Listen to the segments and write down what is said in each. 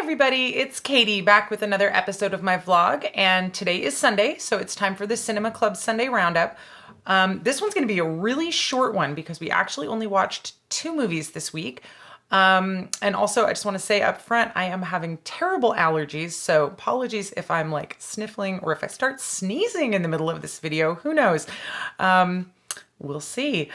everybody, it's Katie back with another episode of my vlog, and today is Sunday, so it's time for the Cinema Club Sunday Roundup. This one's going to be a really short one because we actually only watched 2 movies this week. And also, I just want to say up front, I am having terrible allergies, so apologies if I'm like sniffling or if I start sneezing in the middle of this video, who knows? We'll see.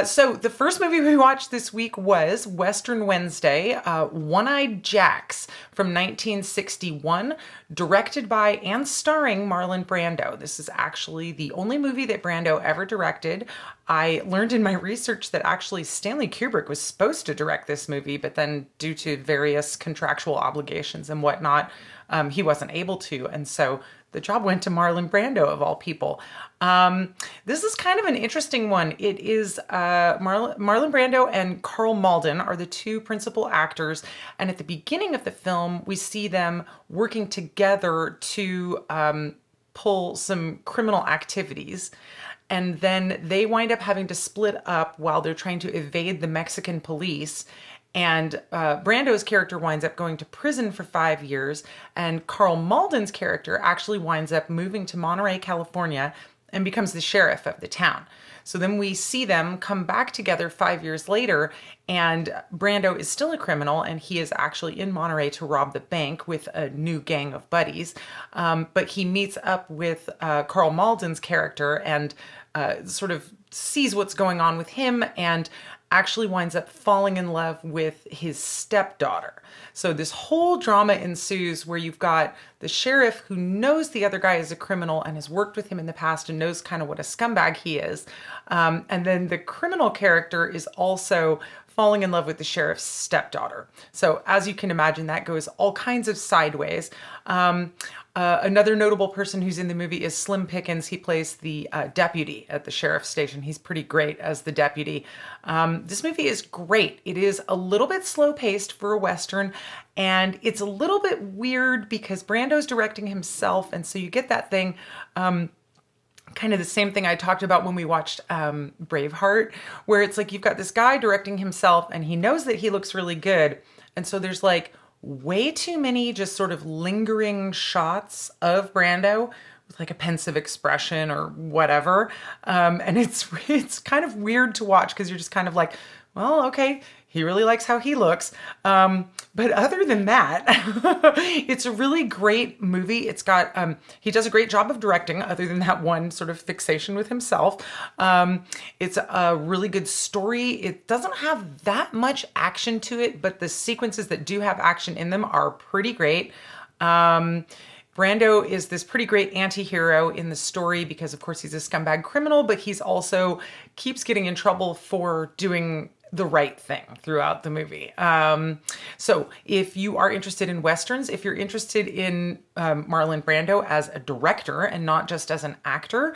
So the first movie we watched this week was Western Wednesday, One-Eyed Jacks from 1961, directed by and starring Marlon Brando. This is actually the only movie that Brando ever directed. I learned in my research that actually Stanley Kubrick was supposed to direct this movie, but then due to various contractual obligations and whatnot, he wasn't able to. And so the job went to Marlon Brando, of all people. This is kind of an interesting one. It is Marlon Brando and Carl Malden are the 2 principal actors. And at the beginning of the film, we see them working together to pull some criminal activities. And then they wind up having to split up while they're trying to evade the Mexican police. And Brando's character winds up going to prison for 5 years, and Carl Malden's character actually winds up moving to Monterey, California, and becomes the sheriff of the town. So then we see them come back together 5 years later, and Brando is still a criminal, and he is actually in Monterey to rob the bank with a new gang of buddies. But he meets up with Carl Malden's character and sort of sees what's going on with him and actually winds up falling in love with his stepdaughter. So this whole drama ensues where you've got the sheriff who knows the other guy is a criminal and has worked with him in the past and knows kind of what a scumbag he is. And then the criminal character is also falling in love with the sheriff's stepdaughter. So as you can imagine, that goes all kinds of sideways. Another notable person who's in the movie is Slim Pickens. He plays the deputy at the sheriff's station. He's pretty great as the deputy. This movie is great. It is a little bit slow-paced for a Western, and it's a little bit weird because Brando's directing himself, and so you get that thing, kind of the same thing I talked about when we watched Braveheart, where it's like you've got this guy directing himself, and he knows that he looks really good, and so there's like way too many just sort of lingering shots of Brando with like a pensive expression or whatever. And it's kind of weird to watch because you're just kind of like, well, okay, he really likes how he looks. But other than that, it's a really great movie. It's got, he does a great job of directing other than that one sort of fixation with himself. It's a really good story. It doesn't have that much action to it, but the sequences that do have action in them are pretty great. Brando is this pretty great anti-hero in the story because, of course, he's a scumbag criminal, but he's also keeps getting in trouble for doing the right thing throughout the movie. So if you are interested in Westerns, if you're interested in Marlon Brando as a director and not just as an actor,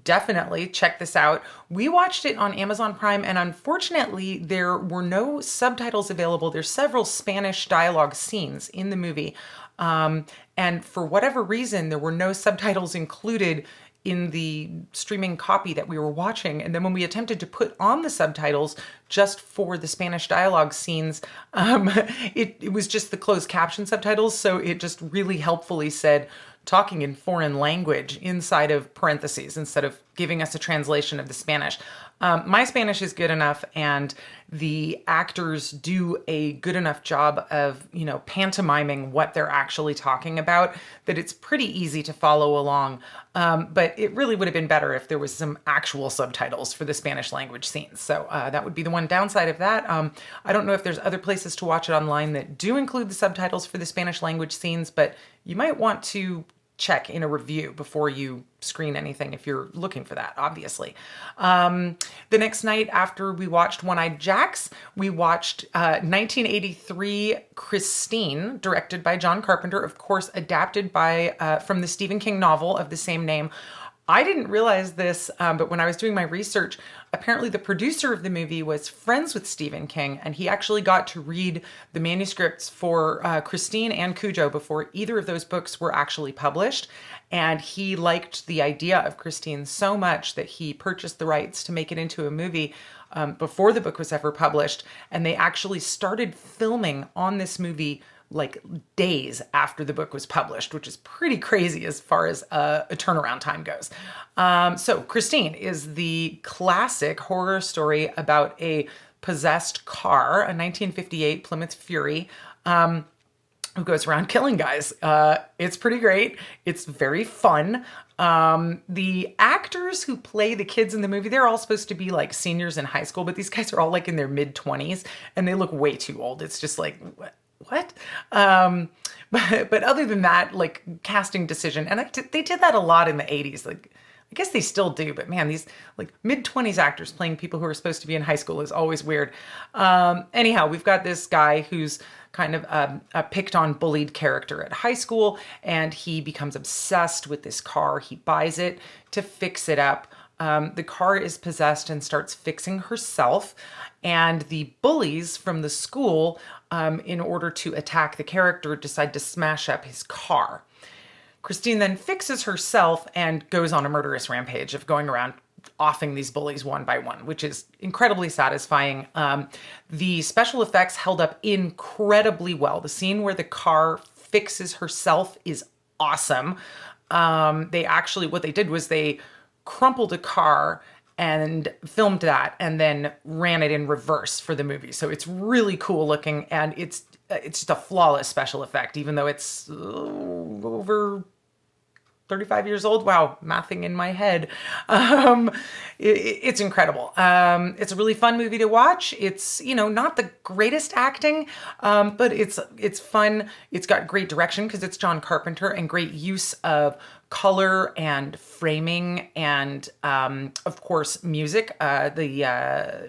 definitely check this out. We watched it on Amazon Prime, and unfortunately there were no subtitles available. There's several Spanish dialogue scenes in the movie. And for whatever reason, there were no subtitles included in the streaming copy that we were watching. And then when we attempted to put on the subtitles just for the Spanish dialogue scenes, it was just the closed caption subtitles. So it just really helpfully said, talking in foreign language inside of parentheses instead of giving us a translation of the Spanish. My Spanish is good enough, and the actors do a good enough job of, you know, pantomiming what they're actually talking about that it's pretty easy to follow along. But it really would have been better if there was some actual subtitles for the Spanish language scenes. So that would be the one downside of that. I don't know if there's other places to watch it online that do include the subtitles for the Spanish language scenes, but you might want to check in a review before you screen anything if you're looking for that, obviously. The next night after we watched One-Eyed Jacks, we watched 1983 Christine, directed by John Carpenter, of course adapted by from the Stephen King novel of the same name. I didn't realize this, but when I was doing my research, apparently the producer of the movie was friends with Stephen King, and he actually got to read the manuscripts for Christine and Cujo before either of those books were actually published. And he liked the idea of Christine so much that he purchased the rights to make it into a movie before the book was ever published. And they actually started filming on this movie like days after the book was published, which is pretty crazy as far as a turnaround time goes. So Christine is the classic horror story about a possessed car, a 1958 Plymouth Fury, who goes around killing guys. It's pretty great. It's very fun. The actors who play the kids in the movie, they're all supposed to be like seniors in high school, but these guys are all like in their mid-20s and they look way too old. It's just like, what? But other than that, like casting decision, and they did that a lot in the 80s. Like, I guess they still do, but man, these like mid-20s actors playing people who are supposed to be in high school is always weird. Anyhow, we've got this guy who's kind of a picked on, bullied character at high school, and he becomes obsessed with this car. He buys it to fix it up. The car is possessed and starts fixing herself, and the bullies from the school, in order to attack the character, decide to smash up his car. Christine then fixes herself and goes on a murderous rampage of going around offing these bullies one by one, which is incredibly satisfying. The special effects held up incredibly well. The scene where the car fixes herself is awesome. What they did was they crumpled a car and filmed that and then ran it in reverse for the movie. So it's really cool looking, and it's just a flawless special effect, even though it's over 35 years old. Wow, mathing in my head. It's incredible. It's a really fun movie to watch. It's, not the greatest acting, but it's fun. It's got great direction because it's John Carpenter, and great use of color and framing, and of course music. Not the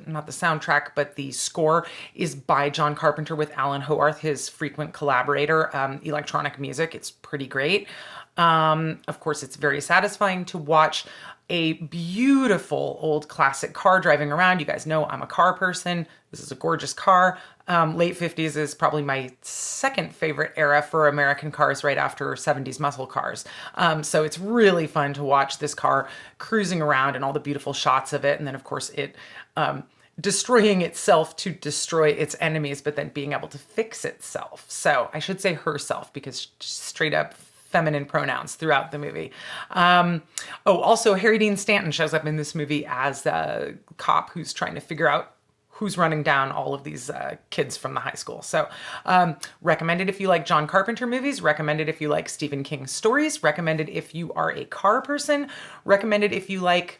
soundtrack, but the score is by John Carpenter with Alan Howarth, his frequent collaborator. Electronic music, it's pretty great. Of course, it's very satisfying to watch a beautiful old classic car driving around. You guys know I'm a car person. This is a gorgeous car. Late 50s is probably my second favorite era for American cars, right after 70s muscle cars. So it's really fun to watch this car cruising around and all the beautiful shots of it. And then, of course, it destroying itself to destroy its enemies, but then being able to fix itself. So I should say herself, because straight up feminine pronouns throughout the movie. Also, Harry Dean Stanton shows up in this movie as a cop who's trying to figure out who's running down all of these kids from the high school. So recommended if you like John Carpenter movies, recommended if you like Stephen King stories, recommended if you are a car person, recommended if you like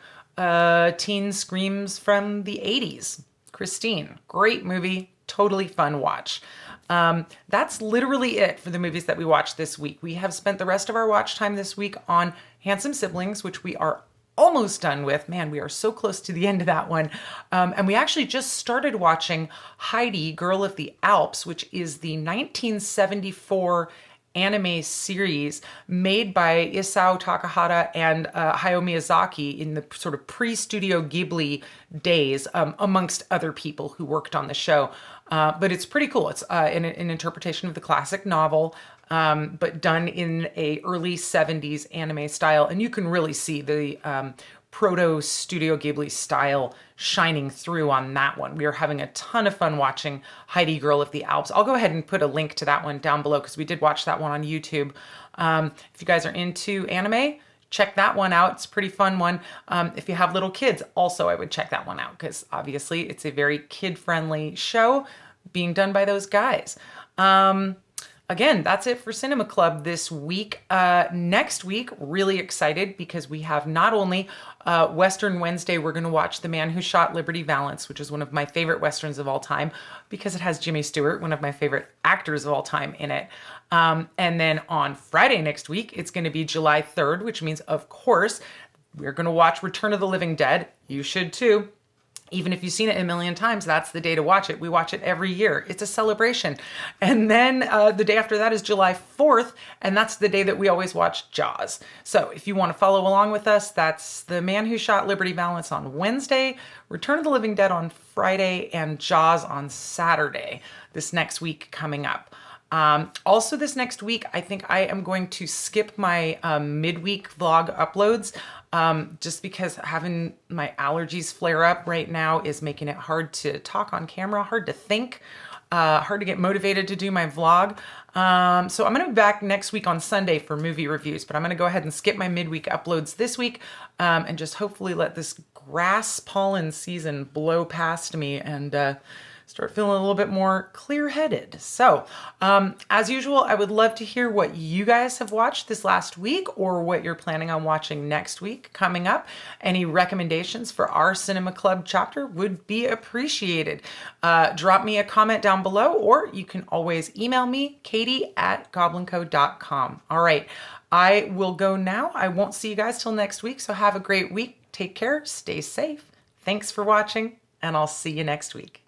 teen screams from the 80s. Christine, great movie, totally fun watch. That's literally it for the movies that we watched this week. We have spent the rest of our watch time this week on Handsome Siblings, which we are almost done with. Man, we are so close to the end of that one. And we actually just started watching Heidi, Girl of the Alps, which is the 1974 anime series made by Isao Takahata and Hayao Miyazaki in the sort of pre-Studio Ghibli days, amongst other people who worked on the show. But it's pretty cool. It's an interpretation of the classic novel, but done in a early 70s anime style. And you can really see the proto Studio Ghibli style shining through on that one. We are having a ton of fun watching Heidi, Girl of the Alps. I'll go ahead and put a link to that one down below because we did watch that one on YouTube. If you guys are into anime, check that one out. It's a pretty fun one. If you have little kids, also I would check that one out because obviously it's a very kid-friendly show being done by those guys. Again, that's it for Cinema Club this week. Next week, really excited because we have not only Western Wednesday, we're going to watch The Man Who Shot Liberty Valance, which is one of my favorite Westerns of all time because it has Jimmy Stewart, one of my favorite actors of all time, in it. And then on Friday next week, it's going to be July 3rd, which means, of course, we're going to watch Return of the Living Dead. You should too. Even if you've seen it a million times, that's the day to watch it. We watch it every year. It's a celebration. And then the day after that is July 4th, and that's the day that we always watch Jaws. So if you want to follow along with us, that's The Man Who Shot Liberty Valance on Wednesday, Return of the Living Dead on Friday, and Jaws on Saturday, this next week coming up. Also this next week, I think I am going to skip my midweek vlog uploads just because having my allergies flare up right now is making it hard to talk on camera, hard to think. hard to get motivated to do my vlog. So I'm going to be back next week on Sunday for movie reviews, but I'm going to go ahead and skip my midweek uploads this week and just hopefully let this grass pollen season blow past me and start feeling a little bit more clear-headed. So, as usual, I would love to hear what you guys have watched this last week or what you're planning on watching next week coming up. Any recommendations for our Cinema Club chapter would be appreciated. Drop me a comment down below, or you can always email me, katie@goblinco.com. All right, I will go now. I won't see you guys till next week, so have a great week. Take care, stay safe. Thanks for watching, and I'll see you next week.